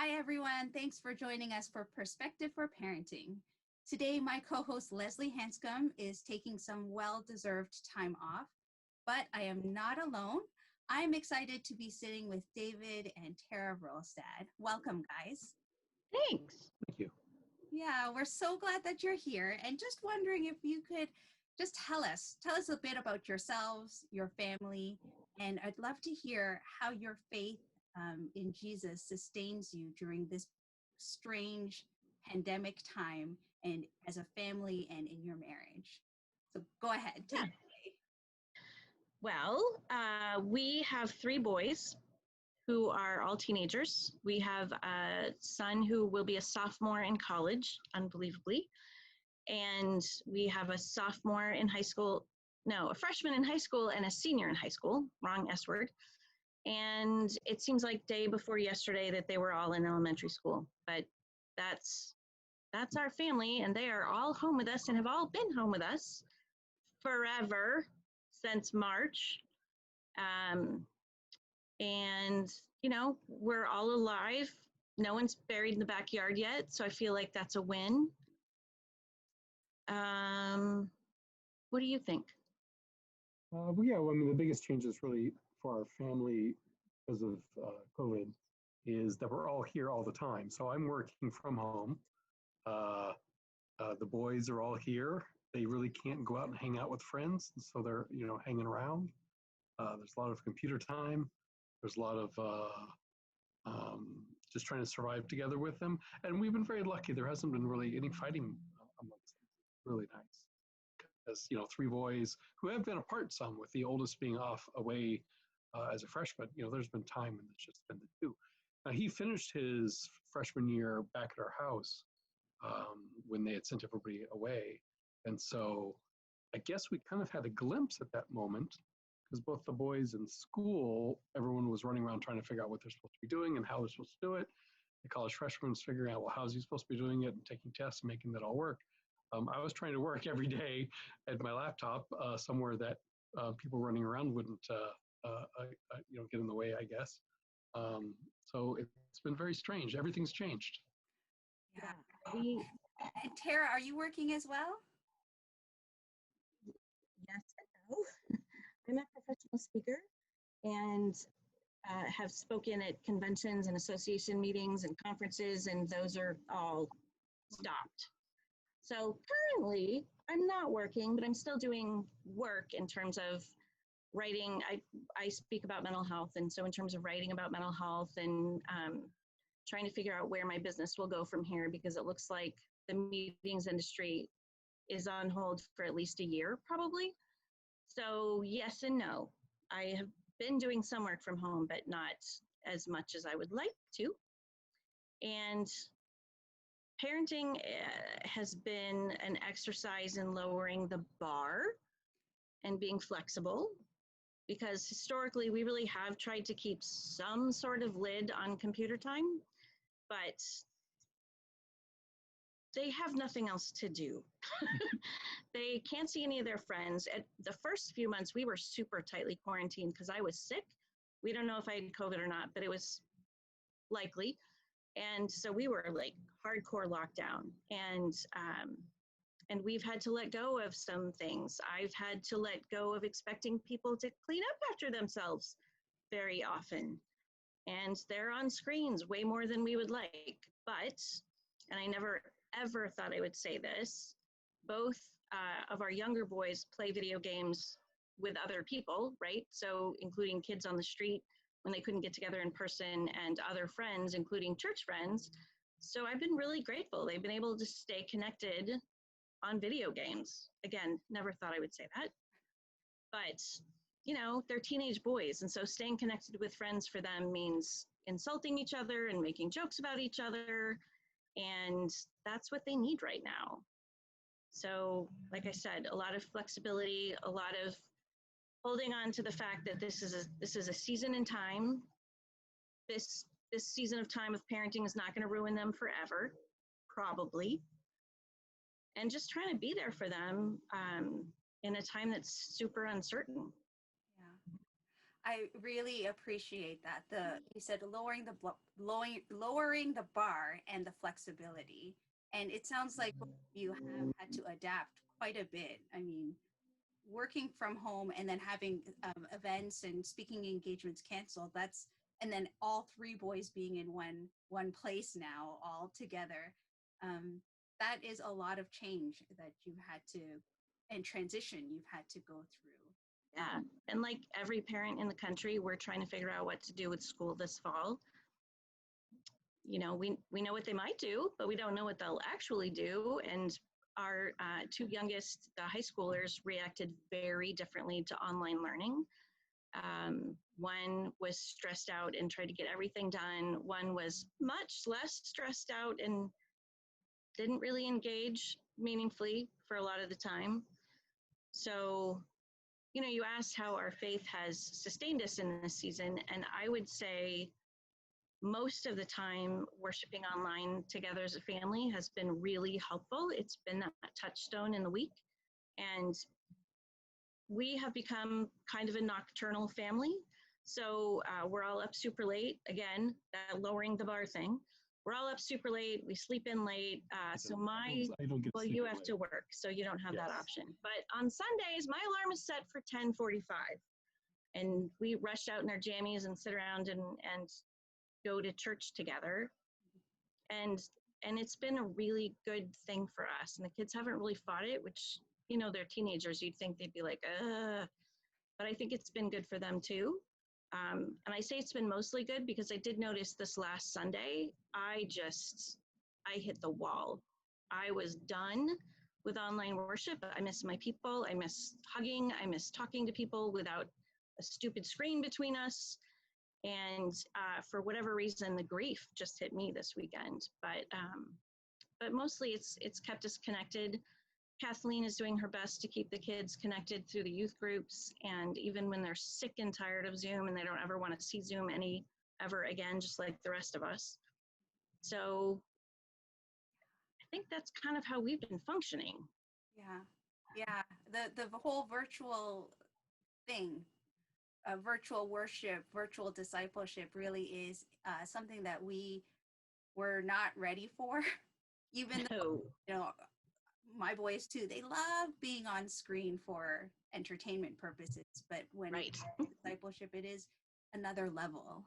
Hi, everyone. Thanks for joining us for Perspective for Parenting. Today, my co-host Leslie Hanscom is taking some well-deserved time off, but I am not alone. I'm excited to be sitting with David and Tara Rolstad. Welcome, guys. Thanks. Thank you. Yeah, we're so glad that you're here, and just wondering if you could just tell us a bit about yourselves, your family, and I'd love to hear how your faith in Jesus sustains you during this strange pandemic time and as a family and in your marriage. So go ahead. Take it away. Well, we have 3 boys who are all teenagers. We have a son who will be a sophomore in college, unbelievably. And we have a sophomore in high school, no, a freshman in high school and a senior in high school, wrong S word. And it seems like day before yesterday that they were all in elementary school, but that's our family, and they are all home with us and have all been home with us forever since March. And, you know, we're all alive. No one's buried in the backyard yet, so I feel like that's a win. What do you think? Well, yeah, well, I mean, the biggest changes really for our family because of COVID is that we're all here all the time. So I'm working from home. The boys are all here. They really can't go out and hang out with friends, so they're, hanging around. There's a lot of computer time. There's a lot of just trying to survive together with them. And we've been very lucky. There hasn't been really any fighting amongst them. Really nice. As 3 boys who have been apart some, with the oldest being off away as a freshman. There's been time when it's just been the 2. Now, he finished his freshman year back at our house when they had sent everybody away. And so I guess we kind of had a glimpse at that moment, because both the boys in school, everyone was running around trying to figure out what they're supposed to be doing and how they're supposed to do it. The college freshmen was figuring out, well, how's he supposed to be doing it and taking tests and making that all work. I was trying to work every day at my laptop somewhere that people running around wouldn't get in the way, I guess. So it's been very strange. Everything's changed. Yeah. And Tara, are you working as well? Yes and no. I'm a professional speaker and have spoken at conventions and association meetings and conferences, and those are all stopped. So currently, I'm not working, but I'm still doing work in terms of writing. I speak about mental health, and so in terms of writing about mental health and trying to figure out where my business will go from here, because it looks like the meetings industry is on hold for at least a year, probably. So yes and no. I have been doing some work from home, but not as much as I would like to. And parenting has been an exercise in lowering the bar and being flexible, because historically we really have tried to keep some sort of lid on computer time, but they have nothing else to do. They can't see any of their friends. At the first few months, we were super tightly quarantined because I was sick. We don't know if I had COVID or not, but it was likely. And so we were like hardcore lockdown, and we've had to let go of some things. I've had to let go of expecting people to clean up after themselves very often. And they're on screens way more than we would like. But, and I never ever thought I would say this, both of our younger boys play video games with other people, right? So including kids on the street when they couldn't get together in person, and other friends, including church friends. So I've been really grateful. They've been able to stay connected on video games. Again, never thought I would say that. But, they're teenage boys. And so staying connected with friends for them means insulting each other and making jokes about each other. And that's what they need right now. So, like I said, a lot of flexibility, a lot of holding on to the fact that this is a season in time. This season of time of parenting is not going to ruin them forever, probably. And just trying to be there for them in a time that's super uncertain. Yeah. I really appreciate that. You said lowering the bar and the flexibility, and it sounds like you have had to adapt quite a bit. I mean, working from home and then having events and speaking engagements canceled. And then all three boys being in one place now, all together. Um, that is a lot of change that you've had to, and transition you've had to go through. Yeah. And like every parent in the country, we're trying to figure out what to do with school this fall. You know, we know what they might do, but we don't know what they'll actually do. And our two youngest, the high schoolers, reacted very differently to online learning. One was stressed out and tried to get everything done. One was much less stressed out and didn't really engage meaningfully for a lot of the time. So, you know, you asked how our faith has sustained us in this season, and I would say most of the time worshiping online together as a family has been really helpful. It's been that touchstone in the week, and we have become kind of a nocturnal family. So we're all up super late. Again, that lowering the bar thing. We're all up super late. We sleep in late. Well, you have to work, so you don't have that option. But on Sundays, my alarm is set for 10:45, and we rush out in our jammies and sit around and go to church together. And it's been a really good thing for us. And the kids haven't really fought it, which, you know, they're teenagers. You'd think they'd be like, but I think it's been good for them too. And I say it's been mostly good because I did notice this last Sunday, I hit the wall. I was done with online worship. I miss my people. I miss hugging. I miss talking to people without a stupid screen between us. And for whatever reason, the grief just hit me this weekend. But mostly it's kept us connected. Kathleen is doing her best to keep the kids connected through the youth groups. And even when they're sick and tired of Zoom and they don't ever want to see Zoom ever again, just like the rest of us. So I think that's kind of how we've been functioning. Yeah. The whole virtual thing, virtual worship, virtual discipleship really is something that we were not ready for. Even though, you know, my boys too, they love being on screen for entertainment purposes, but when it's discipleship, it is another level.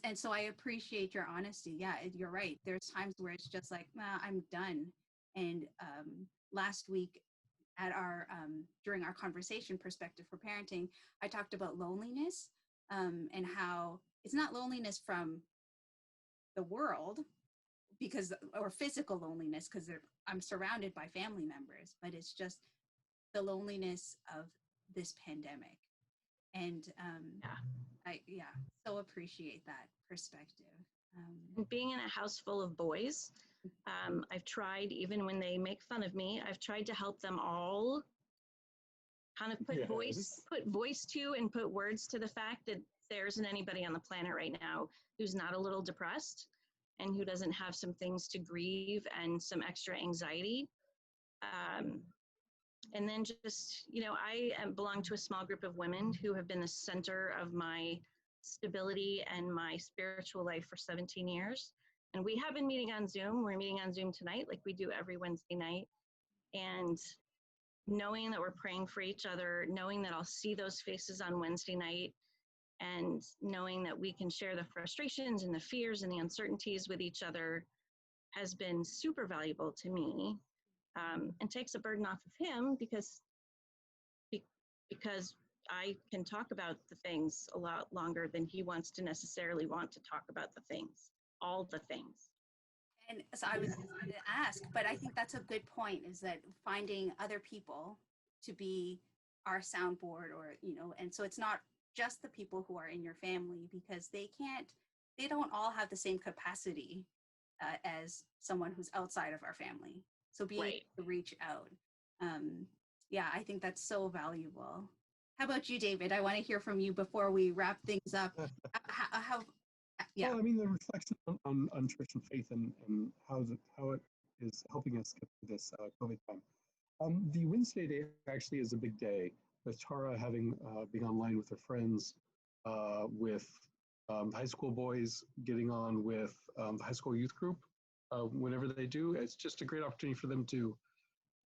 And so I appreciate your honesty. Yeah, you're right. There's times where it's just like, nah, I'm done. And last week at our during our conversation, Perspective for Parenting, I talked about loneliness and how it's not loneliness from the world, or physical loneliness because I'm surrounded by family members, but it's just the loneliness of this pandemic. And I so appreciate that perspective. Being in a house full of boys, I've tried, even when they make fun of me, I've tried to help them all kind of put voice to and put words to the fact that there isn't anybody on the planet right now who's not a little depressed and who doesn't have some things to grieve and some extra anxiety. And then just, you know, I belong to a small group of women who have been the center of my stability and my spiritual life for 17 years. And we have been meeting on Zoom. We're meeting on Zoom tonight, like we do every Wednesday night. And knowing that we're praying for each other, knowing that I'll see those faces on Wednesday night, and knowing that we can share the frustrations and the fears and the uncertainties with each other has been super valuable to me, and takes a burden off of him because I can talk about the things a lot longer than he wants to necessarily want to talk about the things, all the things. And so I was going to ask, but I think that's a good point, is that finding other people to be our soundboard, or, you know, and so it's not just the people who are in your family, because they don't all have the same capacity as someone who's outside of our family. So being able to reach out. I think that's so valuable. How about you, David? I want to hear from you before we wrap things up. Well, I mean, the reflection on church and faith and how it is helping us get through this COVID time. The Wednesday day actually is a big day with Tara having being online with her friends, with the high school boys getting on with the high school youth group. Whenever they do, it's just a great opportunity for them to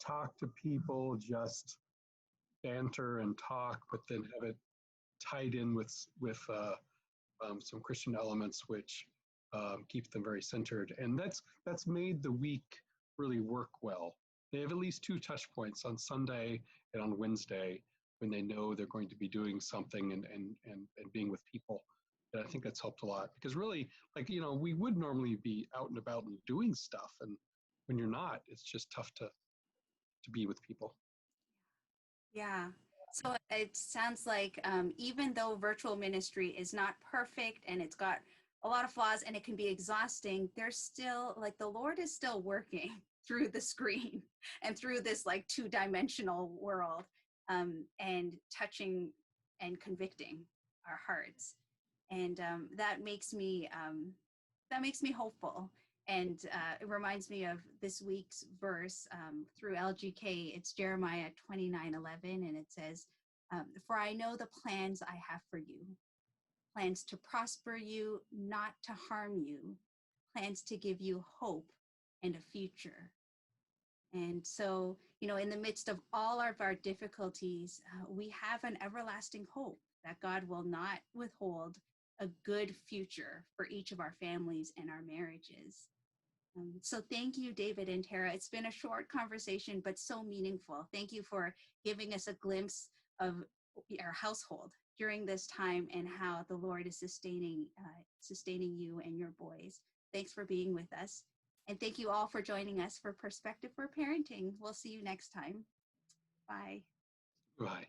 talk to people, just banter and talk, but then have it tied in with some Christian elements, which keep them very centered. And that's made the week really work well. They have at least 2 touch points on Sunday and on Wednesday when they know they're going to be doing something and being with people. And I think that's helped a lot, because really, like, we would normally be out and about and doing stuff. And when you're not, it's just tough to be with people. Yeah. So it sounds like even though virtual ministry is not perfect and it's got a lot of flaws and it can be exhausting, there's still, like, the Lord is still working through the screen and through this like 2-dimensional world, and touching and convicting our hearts. And that makes me hopeful. And it reminds me of this week's verse through LGK. It's Jeremiah 29:11, and it says, "For I know the plans I have for you, plans to prosper you, not to harm you, plans to give you hope and a future." And so, in the midst of all of our difficulties, we have an everlasting hope that God will not withhold a good future for each of our families and our marriages. So thank you, David and Tara. It's been a short conversation, but so meaningful. Thank you for giving us a glimpse of our household during this time and how the Lord is sustaining you and your boys. Thanks for being with us. And thank you all for joining us for Perspective for Parenting. We'll see you next time. Bye. Bye.